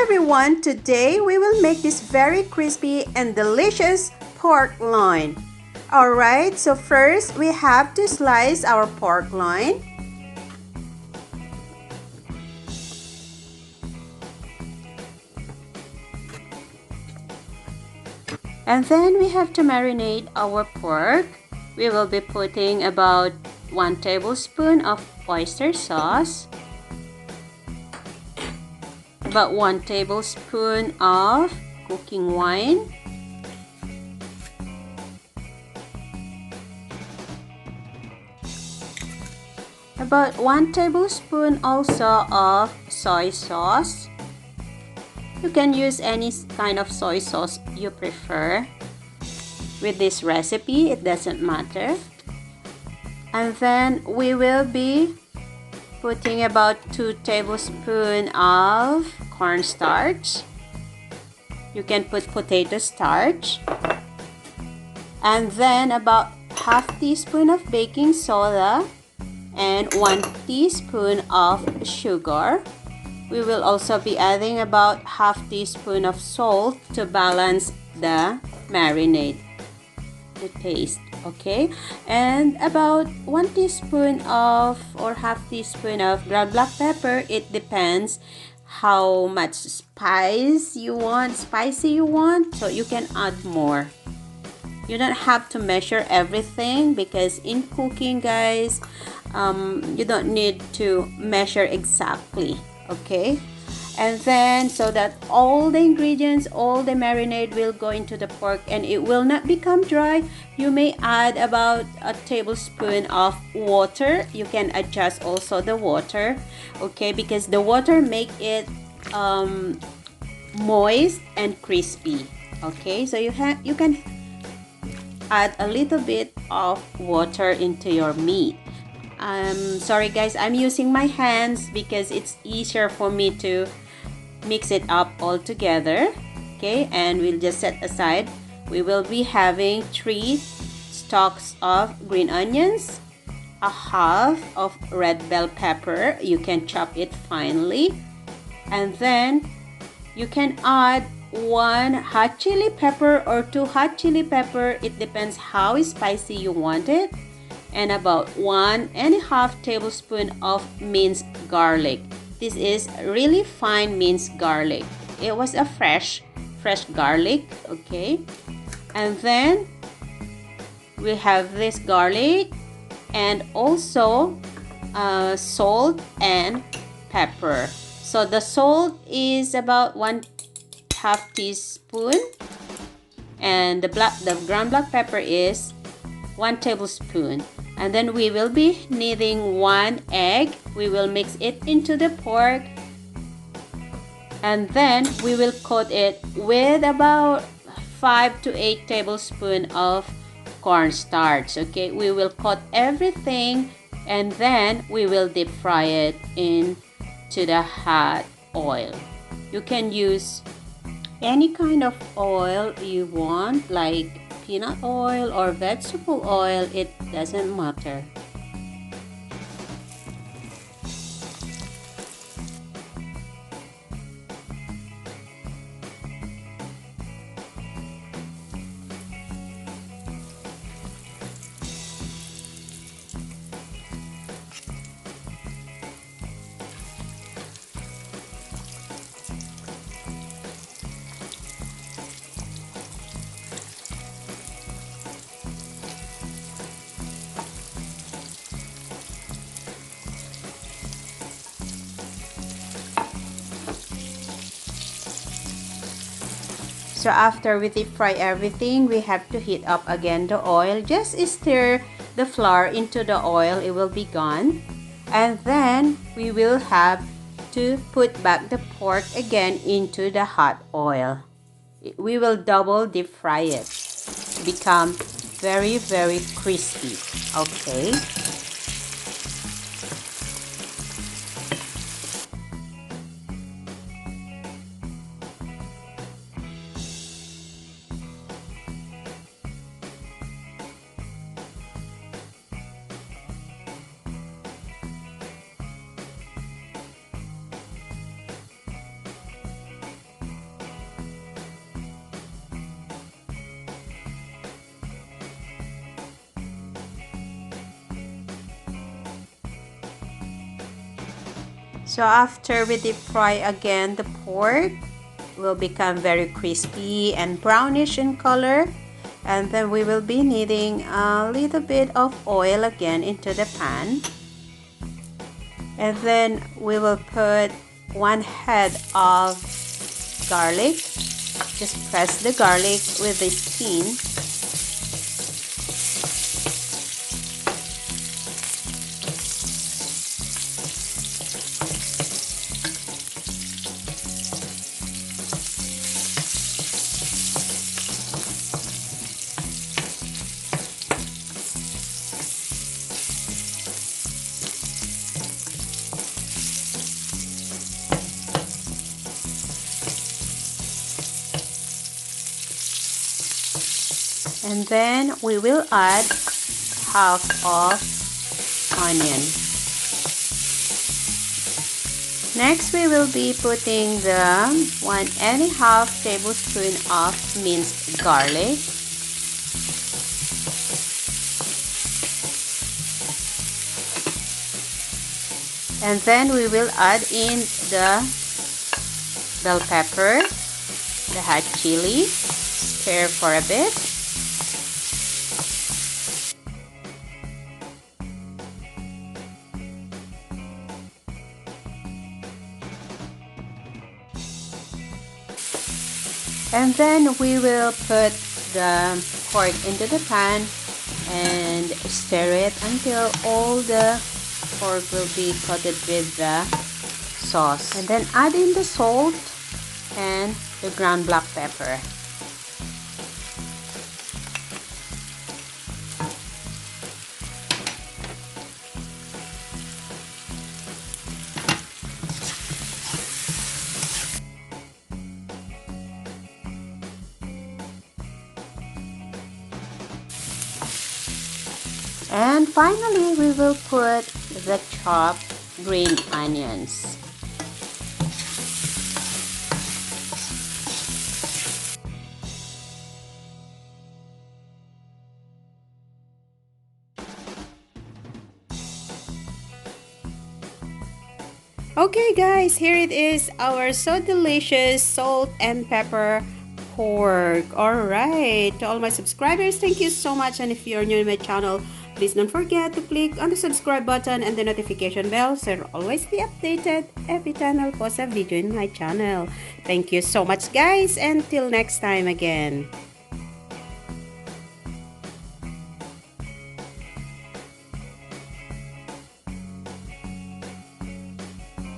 everyone, today we will make this very crispy and delicious pork loin. Alright, so first we have to slice our pork loin. And then we have to marinate our pork. We will be putting about 1 tablespoon of oyster sauce, about 1 tablespoon of cooking wine, about 1 tablespoon also of soy sauce. You can use any kind of soy sauce you prefer. With this recipe, it doesn't matter. And then we will be putting about 2 tablespoons of cornstarch. You can put potato starch. And then about half teaspoon of baking soda and 1 teaspoon of sugar. We will also be adding about half teaspoon of salt to balance the marinade, the taste, okay? And about 1 teaspoon of or half teaspoon of ground black pepper. It depends how much spicy you want, so you can add more. You don't have to measure everything because in cooking, guys, you don't need to measure exactly. Okay, and then so that all the ingredients, all the marinade will go into the pork and it will not become dry, you may add about a tablespoon of water. You can adjust also the water, okay, because the water make it moist and crispy. Okay, so you can add a little bit of water into your meat. Sorry guys, I'm using my hands because it's easier for me to mix it up all together. Okay, and we'll just set aside. We will be having 3 stalks of green onions, a half of red bell pepper. You can chop it finely, and then you can add 1 hot chili pepper or 2 hot chili pepper. It depends how spicy you want it. And about 1.5 tablespoon of minced garlic. This is really fine minced garlic. It was a fresh garlic, okay? And then we have this garlic and also salt and pepper. So the salt is about 1/2 teaspoon, and the ground black pepper is 1 tablespoon. And then we will be kneading 1 egg. We will mix it into the pork, and then we will coat it with about 5 to 8 tablespoons of cornstarch. Okay, we will coat everything and then we will deep fry it into the hot oil. You can use any kind of oil you want, like peanut oil or vegetable oil, it doesn't matter. So after we deep fry everything, we have to heat up again the oil. Just stir the flour into the oil, it will be gone. And then we will have to put back the pork again into the hot oil. We will double deep fry it to become very crispy. Okay. So after we deep fry again, the pork will become very crispy and brownish in color. And then we will be needing a little bit of oil again into the pan. And then we will put 1 head of garlic. Just press the garlic with the skin. And then we will add half of onion. Next, we will be putting the 1½ tablespoon of minced garlic. And then we will add in the bell pepper, the hot chili, stir for a bit. And then we will put the pork into the pan and stir it until all the pork will be coated with the sauce. And then add in the salt and the ground black pepper. And finally, we will put the chopped green onions. Okay guys, here it is, our so delicious salt and pepper pork. Alright, to all my subscribers, thank you so much. And if you're new to my channel, please don't forget to click on the subscribe button and the notification bell so you'll always be updated every time I'll post a video in my channel. Thank you so much guys, and till next time again.